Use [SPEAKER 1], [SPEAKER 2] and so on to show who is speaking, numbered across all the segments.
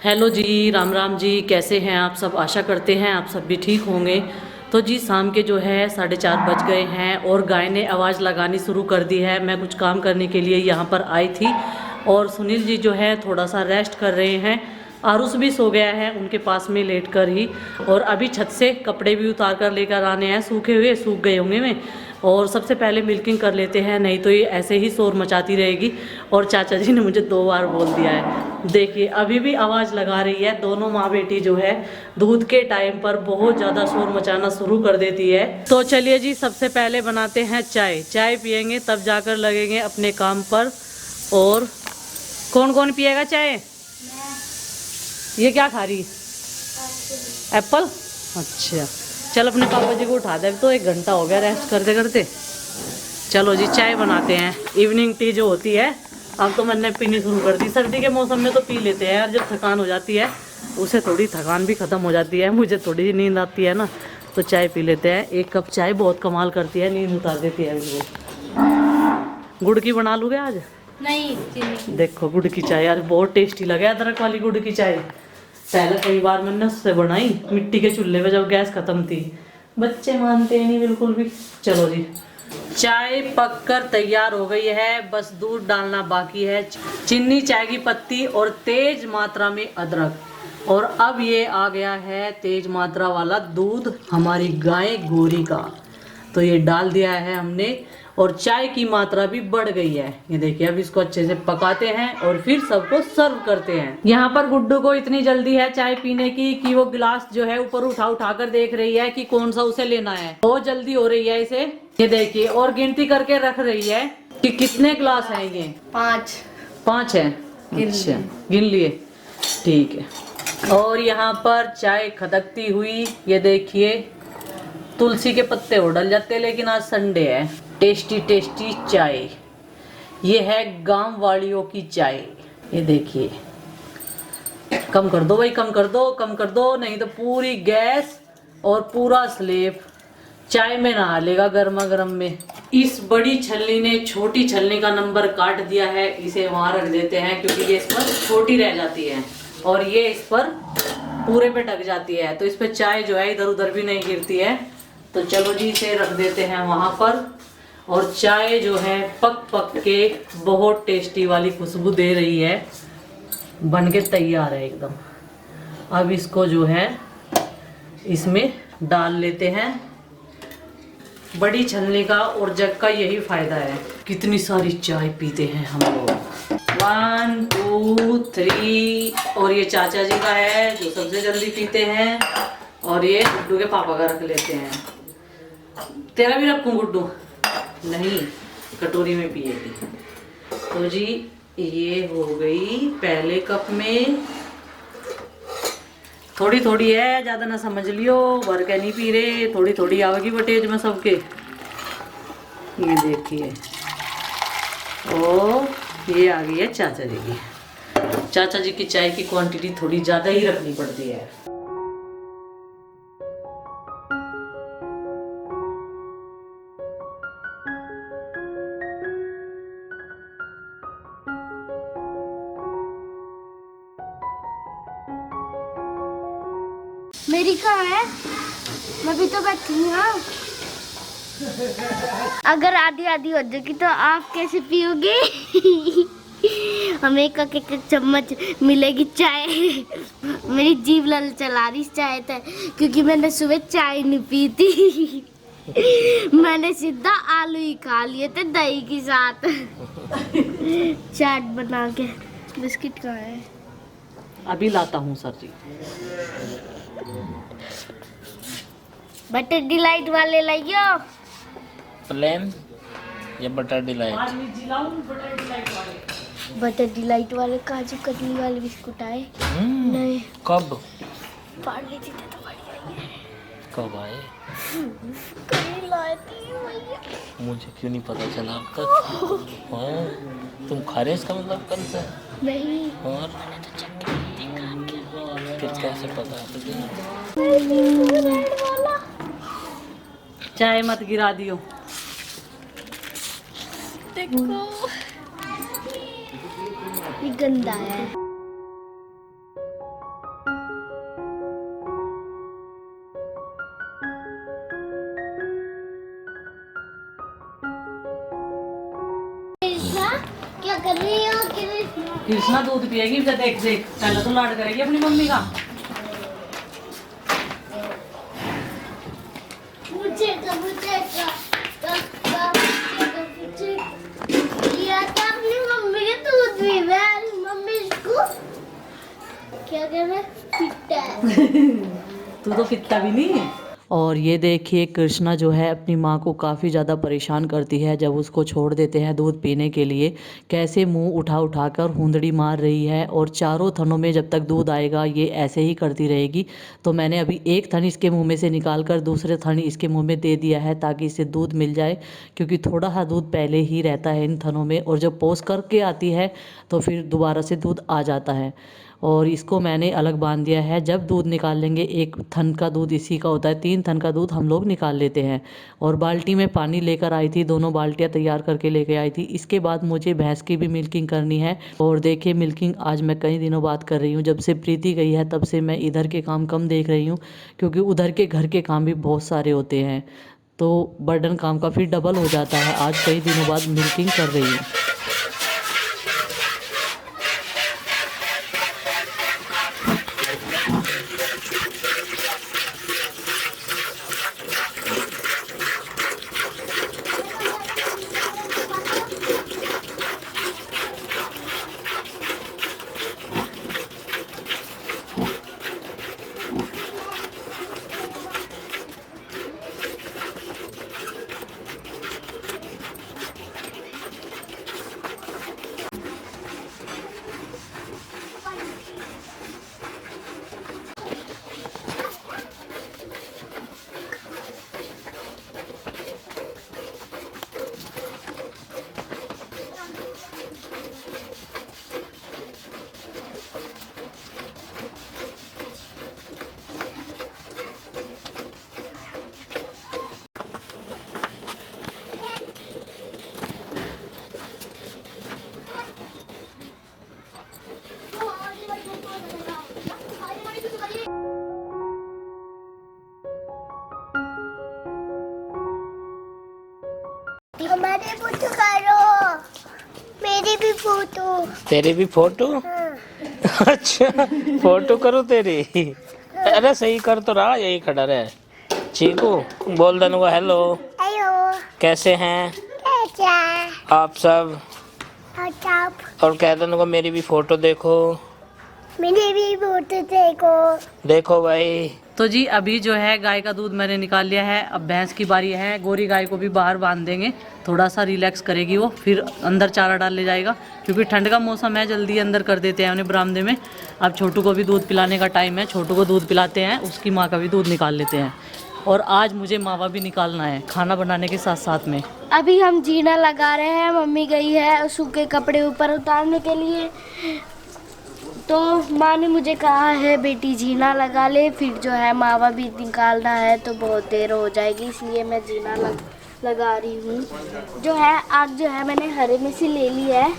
[SPEAKER 1] Hello जी, राम राम जी। कैसे हैं आप सब? आशा करते हैं आप सब भी ठीक होंगे। तो जी शाम के जो है 4:30 बज गए हैं और गाय ने आवाज़ लगानी शुरू कर दी है। मैं कुछ काम करने के लिए यहाँ पर आई थी और सुनील जी जो है थोड़ा सा रेस्ट कर रहे हैं। आरुष भी सो गया है उनके पास में लेट कर ही। और अभी छत से कपड़े भी उतार कर लेकर आने हैं, सूखे हुए सूख गए होंगे में। और सबसे पहले मिल्किंग कर लेते हैं, नहीं तो ये ऐसे ही शोर मचाती रहेगी। और चाचा जी ने मुझे 2 बार बोल दिया है। देखिए अभी भी आवाज़ लगा रही है। दोनों माँ बेटी जो है दूध के टाइम पर बहुत ज़्यादा शोर मचाना शुरू कर देती है। तो चलिए जी सबसे पहले बनाते हैं चाय। चाय पियेंगे तब जाकर लगेंगे अपने काम पर। और कौन कौन पिएगा चाय? ये क्या खा रही? एप्पल। अच्छा चल अपने पापा जी को उठा दे, तो 1 घंटा हो गया रेस्ट करते करते। चलो जी चाय बनाते हैं। इवनिंग टी जो होती है अब तो मैंने पीनी शुरू कर दी। सर्दी के मौसम में तो पी लेते हैं और जब थकान हो जाती है उसे थोड़ी थकान भी ख़त्म हो जाती है, मुझे थोड़ी नींद आती है ना, तो चाय पी लेते हैं। 1 कप चाय बहुत कमाल करती है, नींद उतार देती है बिल्कुल। गुड़ की बना लूँगे आज?
[SPEAKER 2] नहीं चीनी।
[SPEAKER 1] देखो गुड़ की चाय यार बहुत टेस्टी लगे, अदरक वाली गुड़ की चाय। पहले कई बार मैंने उससे बनाई मिट्टी के चूल्हे पे जब गैस खत्म थी। बच्चे मानते नहीं बिल्कुल भी। चलो जी चाय पककर तैयार हो गई है, बस दूध डालना बाकी है। चीनी, चाय की पत्ती और तेज मात्रा में अदरक। और अब ये आ गया है तेज मात्रा वाला दूध हमारी गाय गोरी का। तो ये डाल दिया है हमने और चाय की मात्रा भी बढ़ गई है। ये देखिए अब इसको अच्छे से पकाते हैं और फिर सबको सर्व करते हैं। यहाँ पर गुड्डू को इतनी जल्दी है चाय पीने की कि वो गिलास जो है ऊपर उठा कर देख रही है कि कौन सा उसे लेना है। बहुत जल्दी हो रही है इसे। ये देखिए और गिनती करके रख रही है कि कितने गिलास हैं ये। 5 है। अच्छा गिन लिए, ठीक है। और यहाँ पर चाय खदकती हुई, ये देखिए तुलसी के पत्ते और डल जाते हैं, लेकिन आज संडे है। टेस्टी टेस्टी चाय, ये है गांव वालियों की चाय। ये देखिए कम कर दो भाई, कम कर दो, कम कर दो, नहीं तो पूरी गैस और पूरा स्लेब चाय में नहा लेगा गर्मा गर्म में। इस बड़ी छलनी ने छोटी छलनी का नंबर काट दिया है, इसे वहां रख देते हैं क्योंकि ये इस पर छोटी रह जाती है और ये इस पर पूरे पे ढक जाती है, तो इस पर चाय जो है इधर उधर भी नहीं गिरती है। तो चलो जी इसे रख देते हैं वहां पर। और चाय जो है पक पक के बहुत टेस्टी वाली खुशबू दे रही है, बन के तैयार है एकदम। अब इसको जो है इसमें डाल लेते हैं। बड़ी छलनी का और जग का यही फायदा है। कितनी सारी चाय पीते हैं हम लोग। 1 2 3। और ये चाचा जी का है जो सबसे जल्दी पीते हैं और ये गुड्डू के पापा का रख लेते हैं। तेरा भी रखूं गुड्डू? नहीं, कटोरी में पिएगी। तो जी ये हो गई पहले कप में। थोड़ी थोड़ी है, ज्यादा ना समझ लियो, भर के नहीं पी रहे, थोड़ी थोड़ी आवेगी बटेज में सबके। ये देखिए ओ ये आ गई है चाचा जी की। चाचा जी की चाय की क्वांटिटी थोड़ी ज्यादा ही रखनी पड़ती है।
[SPEAKER 2] मेरी कहाँ है? मैं भी तो बैठी हूँ। अगर आधी आधी हो जाएगी तो आप कैसे पियोगे? हमें एक चम्मच मिलेगी चाय। मेरी जीभ लल चला रही चाय था क्योंकि मैंने सुबह चाय नहीं पी थी। मैंने सीधा आलू ही खा लिए थे दही के साथ। चाट बना के। बिस्किट कहाँ है?
[SPEAKER 1] अभी लाता हूँ सर जी।
[SPEAKER 2] बटर डिलाइट वाले लाइयो।
[SPEAKER 3] प्लेन या बटर डिलाइट?
[SPEAKER 2] बटर डिलाइट वाले काजू कतली वाले बिस्कुट आए? नहीं।
[SPEAKER 3] कब?
[SPEAKER 2] पार्ले जी थे तो बढ़िया है।
[SPEAKER 3] कब आए?
[SPEAKER 2] कहीं लाए थे भैया।
[SPEAKER 3] मुझे क्यों नहीं पता चला अब तक? हाँ तुम खा रहे इसका मतलब कल से?
[SPEAKER 2] नहीं।
[SPEAKER 3] और फिर कैसे पता तुझे?
[SPEAKER 1] चाय मत गिरा दियो।
[SPEAKER 2] देखो ये गंदा है। क्या कर रही हो
[SPEAKER 1] कृष्णा दूध पिएगी, इसे देख देख, पहले तो लाड करेगी अपनी मम्मी का।
[SPEAKER 2] लिया था अपनी मम्मी के दूध भी, मम्मी इसको क्या कह रहे पिट्टा
[SPEAKER 1] तू तो पिता भी नहीं है। और ये देखिए कृष्णा जो है अपनी माँ को काफ़ी ज़्यादा परेशान करती है जब उसको छोड़ देते हैं दूध पीने के लिए। कैसे मुंह उठा उठा कर हुंदड़ी मार रही है और चारों थनों में जब तक दूध आएगा ये ऐसे ही करती रहेगी। तो मैंने अभी एक थन इसके मुंह में से निकाल कर दूसरे थन इसके मुंह में दे दिया है ताकि इसे दूध मिल जाए, क्योंकि थोड़ा सा दूध पहले ही रहता है इन थनों में और जब पोस करके आती है तो फिर दोबारा से दूध आ जाता है। और इसको मैंने अलग बांध दिया है। जब दूध निकाल लेंगे, एक थन का दूध इसी का होता है, 3 थन का दूध हम लोग निकाल लेते हैं। और बाल्टी में पानी लेकर आई थी, दोनों बाल्टियाँ तैयार करके लेके आई थी। इसके बाद मुझे भैंस की भी मिल्किंग करनी है। और देखिए मिल्किंग आज मैं कई दिनों बाद कर रही हूँ। जब से प्रीति गई है तब से मैं इधर के काम कम देख रही हूँ, क्योंकि उधर के घर के काम भी बहुत सारे होते हैं, तो बर्डन काम का फिर डबल हो जाता है। आज कई दिनों बाद मिल्किंग कर रही हूँ।
[SPEAKER 2] हमारे फोटो करो, मेरी भी फोटो।
[SPEAKER 3] तेरी भी फोटो?
[SPEAKER 2] हाँ।
[SPEAKER 3] अच्छा फोटो करो तेरी? अरे सही कर तो रहा, यही खड़ा रहे। चीकू बोल दन को हेलो।
[SPEAKER 2] हेलो।
[SPEAKER 3] कैसे हैं
[SPEAKER 2] कैसा
[SPEAKER 3] आप सब? और कह दन को मेरी भी फोटो देखो।
[SPEAKER 2] मेरी भी फोटो देखो।
[SPEAKER 3] देखो भाई।
[SPEAKER 1] तो जी अभी जो है गाय का दूध मैंने निकाल लिया है। अब भैंस की बारी है। गोरी गाय को भी बाहर बांध देंगे, थोड़ा सा रिलैक्स करेगी वो, फिर अंदर चारा डाल ले जाएगा, क्योंकि ठंड का मौसम है, जल्दी अंदर कर देते हैं उन्हें बरामदे में। अब छोटू को भी दूध पिलाने का टाइम है, छोटू को दूध पिलाते हैं, उसकी माँ का भी दूध निकाल लेते हैं। और आज मुझे मावा भी निकालना है खाना बनाने के साथ साथ में।
[SPEAKER 2] अभी हम जीना लगा रहे हैं, मम्मी गई है सूखे कपड़े ऊपर उतारने के लिए, तो माँ ने मुझे कहा है बेटी जीना लगा ले, फिर जो है मावा भी निकालना है तो बहुत देर हो जाएगी, इसलिए मैं जीना लगा रही हूँ। जो है आज जो है मैंने हरे मिर्ची ले ली है।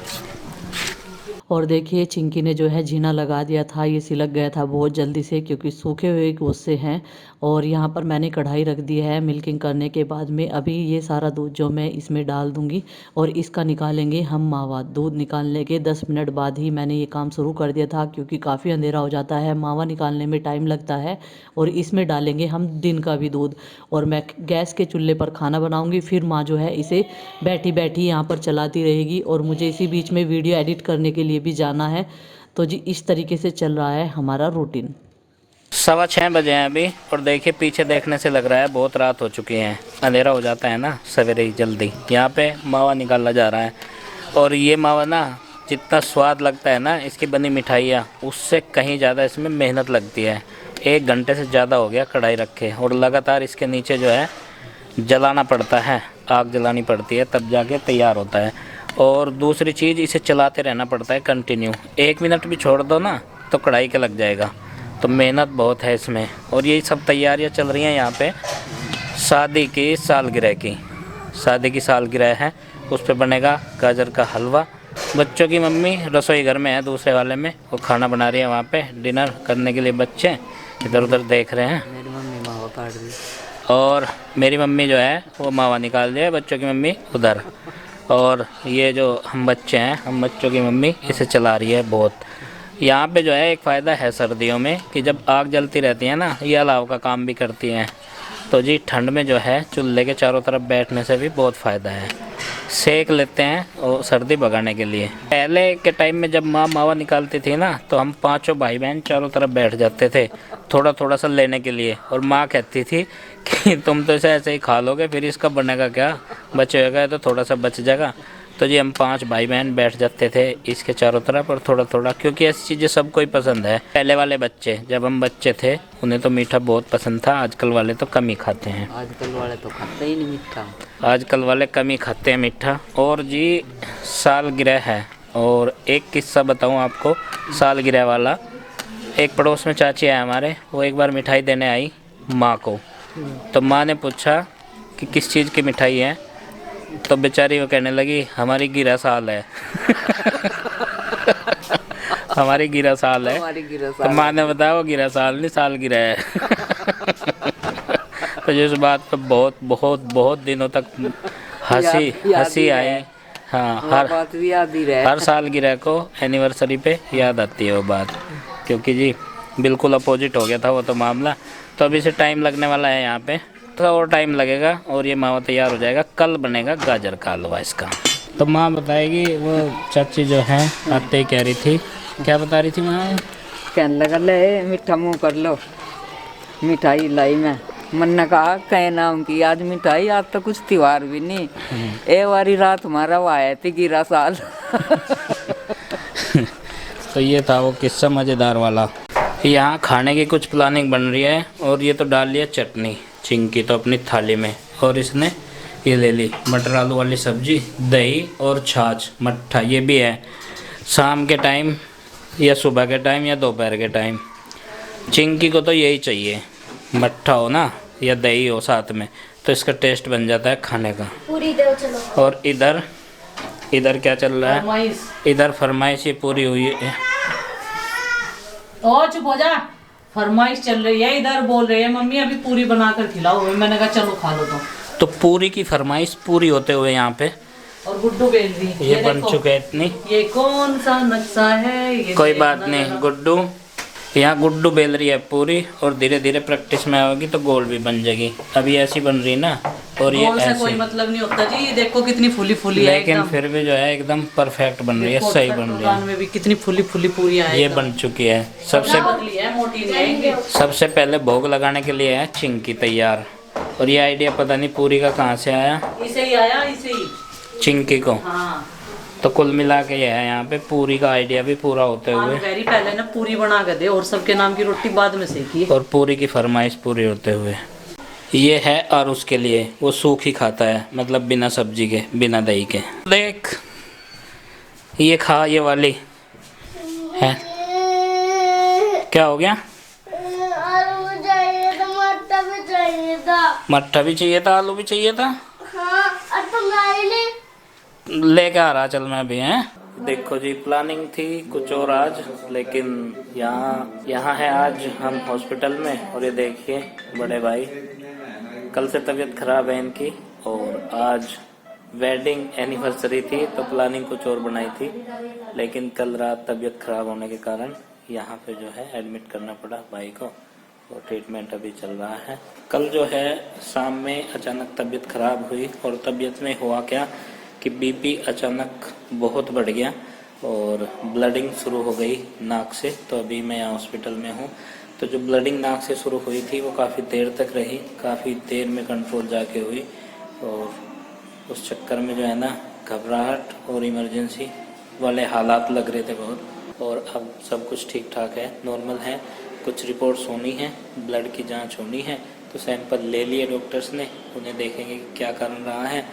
[SPEAKER 1] और देखिए चिंकी ने जो है जीना लगा दिया था, ये सिलक गया था बहुत जल्दी से क्योंकि सूखे हुए गोश्ते हैं। और यहाँ पर मैंने कढ़ाई रख दी है मिल्किंग करने के बाद में। अभी ये सारा दूध जो मैं इसमें डाल दूँगी और इसका निकालेंगे हम मावा। दूध निकालने के 10 मिनट बाद ही मैंने ये काम शुरू कर दिया था, क्योंकि काफ़ी अंधेरा हो जाता है, मावा निकालने में टाइम लगता है। और इसमें डालेंगे हम दिन का भी दूध। और मैं गैस के चूल्हे पर खाना बनाऊँगी, फिर माँ जो है इसे बैठी बैठी यहाँ पर चलाती रहेगी और मुझे इसी बीच में वीडियो एडिट करने के लिए भी जाना है। तो जी इस तरीके से चल रहा है हमारा रूटीन।
[SPEAKER 3] 6:15 बजे हैं अभी, और देखिए पीछे देखने से लग रहा है बहुत रात हो चुकी है, अंधेरा हो जाता है ना सवेरे ही जल्दी। यहाँ पे मावा निकाला जा रहा है, और ये मावा ना जितना स्वाद लगता है ना इसकी बनी मिठाइयाँ, उससे कहीं ज़्यादा इसमें मेहनत लगती है। 1 घंटे से ज़्यादा हो गया कढ़ाई रखे, और लगातार इसके नीचे जो है जलाना पड़ता है, आग जलानी पड़ती है, तब जाके तैयार होता है। और दूसरी चीज़, इसे चलाते रहना पड़ता है कंटिन्यू। 1 मिनट भी छोड़ दो ना तो कढ़ाई के लग जाएगा, तो मेहनत बहुत है इसमें। और ये सब तैयारियां चल रही हैं यहाँ पे शादी की सालगिरह है, उस पर बनेगा गाजर का हलवा। बच्चों की मम्मी रसोई घर में है, दूसरे वाले में, वो खाना बना रही है वहाँ पे डिनर करने के लिए। बच्चे इधर उधर देख रहे हैं।
[SPEAKER 1] मेरी मम्मी मावा काट रही,
[SPEAKER 3] और मेरी मम्मी जो है वो मावा निकाल रही है, बच्चों की मम्मी उधर। और ये जो हम बच्चे हैं, हम बच्चों की मम्मी इसे चला रही है बहुत। यहाँ पे जो है एक फ़ायदा है सर्दियों में कि जब आग जलती रहती है ना, ये अलाव का काम भी करती हैं। तो जी ठंड में जो है चूल्हे के चारों तरफ बैठने से भी बहुत फ़ायदा है, सेक लेते हैं और सर्दी भगाने के लिए। पहले के टाइम में जब माँ मावा निकालती थी ना, तो हम पांचों भाई बहन चारों तरफ बैठ जाते थे थोड़ा थोड़ा सा लेने के लिए, और माँ कहती थी कि तुम तो इसे ऐसे ही खा लोगे, फिर इसका बनेगा क्या, बचेगा तो थोड़ा सा बच जाएगा। तो जी हम 5 भाई बहन बैठ जाते थे इसके चारों तरफ और थोड़ा थोड़ा, क्योंकि ऐसी चीज़ें सबको ही पसंद है। पहले वाले बच्चे जब हम बच्चे थे उन्हें तो मीठा बहुत पसंद था, आजकल वाले तो कम ही खाते हैं।
[SPEAKER 4] आजकल वाले तो खाते ही नहीं मीठा।
[SPEAKER 3] आजकल वाले कम ही खाते हैं मीठा। और जी सालगिरह है, और एक किस्सा बताऊं आपको सालगिरह वाला। एक पड़ोस में चाची है हमारे, वो एक बार मिठाई देने आई माँ को। तो माँ ने पूछा कि किस चीज़ की मिठाई है, तो बेचारी वो कहने लगी हमारी गिरा साल है। हमारी गिरा साल है। तो माँ ने बताया वो गिरा साल नहीं, साल गिरा है। तो जिस बात पर बहुत बहुत बहुत दिनों तक हंसी आई। हाँ, हर साल गिरह को एनिवर्सरी पे याद आती है वो बात, क्योंकि जी बिल्कुल अपोजिट हो गया था वो तो मामला। तो अभी से टाइम लगने वाला है यहाँ पे, थोड़ा और टाइम लगेगा और ये मावा तैयार हो जाएगा। कल बनेगा गाजर का हलवा इसका। तो माँ बताएगी, वो चाची जो है आते ही कह रही थी, क्या बता रही थी माँ?
[SPEAKER 4] कहने लगा ले मीठा मुँह कर लो, मिठाई लाई मैं। मन ने कहा कहे नाम की आज मिठाई, आज तो कुछ त्योहार भी नहीं। ए वारी रात हमारा वो आया थी गिरा साल।
[SPEAKER 3] तो ये था वो किस्सा मज़ेदार वाला। यहाँ खाने की कुछ प्लानिंग बन रही है, और ये तो डाल लिया चटनी चिंकी तो अपनी थाली में, और इसने ये ले ली मटर आलू वाली सब्जी, दही और छाछ मट्ठा ये भी है। शाम के टाइम या सुबह के टाइम या दोपहर के टाइम चिंकी को तो यही चाहिए, मट्ठा हो ना या दही हो साथ में, तो इसका टेस्ट बन जाता है खाने का।
[SPEAKER 2] पूरी दो चलो।
[SPEAKER 3] और इधर क्या चल रहा है? इधर फरमाइश ये पूरी हुई है।
[SPEAKER 1] ओ चुप हो जा, फरमाइश चल रही है। इधर बोल रहे हैं मम्मी अभी पूरी बना कर खिलाओ, मैंने कहा चलो खा लो।
[SPEAKER 3] तो पूरी की फरमाइश पूरी होते हुए यहाँ पे
[SPEAKER 1] और गुड्डू बेल रही
[SPEAKER 3] ये बन चुके हैं इतनी।
[SPEAKER 1] ये कौन सा नक्शा है ये?
[SPEAKER 3] कोई बात नहीं, गुड्डू यहाँ गुड्डू बेल रही है पूरी, और धीरे धीरे प्रैक्टिस में होगी तो गोल भी बन जाएगी। अभी ऐसी बन रही ना, और ये ऐसे
[SPEAKER 1] कोई मतलब नहीं होता जी। देखो कितनी फूली फूली है,
[SPEAKER 3] लेकिन फिर भी जो है एकदम परफेक्ट बन रही है, सही बन रही है।
[SPEAKER 1] में भी कितनी फूली फूली पूरी है,
[SPEAKER 3] ये बन चुकी है। सबसे पहले भोग लगाने के लिए है चिंकी तैयार, और ये आइडिया पता नहीं पूरी का कहाँ से आया,
[SPEAKER 1] इसे ही आया, इसे ही
[SPEAKER 3] चिंकी को।
[SPEAKER 1] हाँ।
[SPEAKER 3] तो कुल मिला के ये है यहाँ पे पूरी का आइडिया भी पूरा होते हुए,
[SPEAKER 1] पहले ना पूरी बना कर दे और सबके नाम की रोटी बाद में सेकी,
[SPEAKER 3] और पूरी की फरमाइश पूरी होते हुए। ये है और उसके लिए वो सूखी खाता है, मतलब बिना सब्जी के बिना दही के। देख ये खा, ये वाली है। क्या हो गया?
[SPEAKER 2] आलू चाहिए था, मट्ठा भी चाहिए था।
[SPEAKER 3] मट्ठा भी चाहिए था, आलू भी चाहिए था।
[SPEAKER 2] हाँ, और तुम लाए नहीं?
[SPEAKER 3] लेके आ रहा चल मैं भी। हैं देखो जी, प्लानिंग थी कुछ और आज, लेकिन यहाँ है आज हम हॉस्पिटल में। और ये देखिए बड़े भाई, कल से तबीयत खराब है इनकी, और आज वेडिंग एनिवर्सरी थी तो प्लानिंग कुछ और बनाई थी, लेकिन कल रात तबीयत खराब होने के कारण यहाँ पे जो है एडमिट करना पड़ा भाई को, और ट्रीटमेंट अभी चल रहा है। कल जो है शाम में अचानक तबीयत खराब हुई, और तबीयत में हुआ क्या कि बीपी अचानक बहुत बढ़ गया और ब्लडिंग शुरू हो गई नाक से। तो अभी मैं यहाँ हॉस्पिटल में हूँ। तो जो ब्लडिंग नाक से शुरू हुई थी वो काफ़ी देर तक रही, काफ़ी देर में कंट्रोल जाके हुई, और उस चक्कर में जो है ना घबराहट और इमरजेंसी वाले हालात लग रहे थे बहुत। और अब सब कुछ ठीक ठाक है, नॉर्मल है। कुछ रिपोर्ट्स होनी है, ब्लड की जांच होनी है, तो सैंपल ले लिए डॉक्टर्स ने, उन्हें देखेंगे कि क्या कारण रहा है।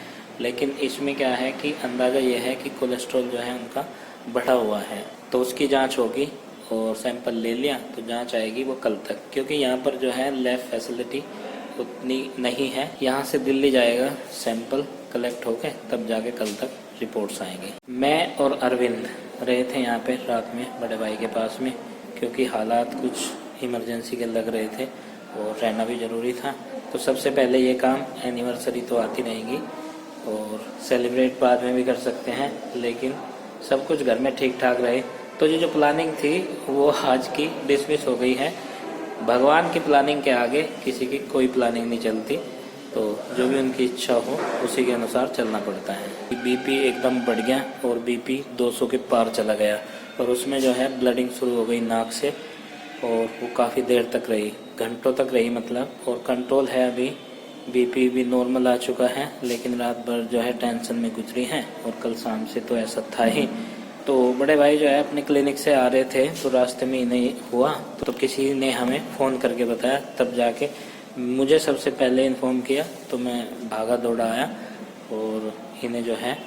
[SPEAKER 3] लेकिन इसमें क्या है कि अंदाज़ा ये है कि कोलेस्ट्रॉल जो है उनका बढ़ा हुआ है, तो उसकी जांच होगी। और सैंपल ले लिया तो जांच आएगी वो कल तक, क्योंकि यहाँ पर जो है लैब फैसिलिटी उतनी नहीं है। यहाँ से दिल्ली जाएगा सैंपल कलेक्ट होके, तब जाके कल तक रिपोर्ट्स आएंगी। मैं और अरविंद रहे थे यहाँ पे रात में बड़े भाई के पास में, क्योंकि हालात कुछ इमरजेंसी के लग रहे थे और रहना भी ज़रूरी था। तो सबसे पहले ये काम, एनिवर्सरी तो आती रहेंगी, और सेलिब्रेट बाद में भी कर सकते हैं, लेकिन सब कुछ घर में ठीक ठाक रहे। तो ये जो प्लानिंग थी वो आज की डिसमिस हो गई है। भगवान की प्लानिंग के आगे किसी की कोई प्लानिंग नहीं चलती, तो जो भी उनकी इच्छा हो उसी के अनुसार चलना पड़ता है। बीपी एकदम बढ़ गया और बीपी 200 के पार चला गया और उसमें जो है ब्लडिंग शुरू हो गई नाक से, और वो काफ़ी देर तक रही, घंटों तक रही मतलब। और कंट्रोल है अभी, बीपी भी नॉर्मल आ चुका है, लेकिन रात भर जो है टेंशन में गुजरी है और कल शाम से तो ऐसा था ही। तो बड़े भाई जो है अपने क्लिनिक से आ रहे थे तो रास्ते में इन्हें हुआ, तो किसी ने हमें फ़ोन करके बताया, तब जाके मुझे सबसे पहले इन्फॉर्म किया, तो मैं भागा दौड़ा आया और इन्हें जो है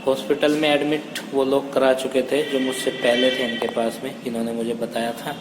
[SPEAKER 3] हॉस्पिटल में एडमिट वो लोग करा चुके थे जो मुझसे पहले थे इनके पास में, इन्होंने मुझे बताया था।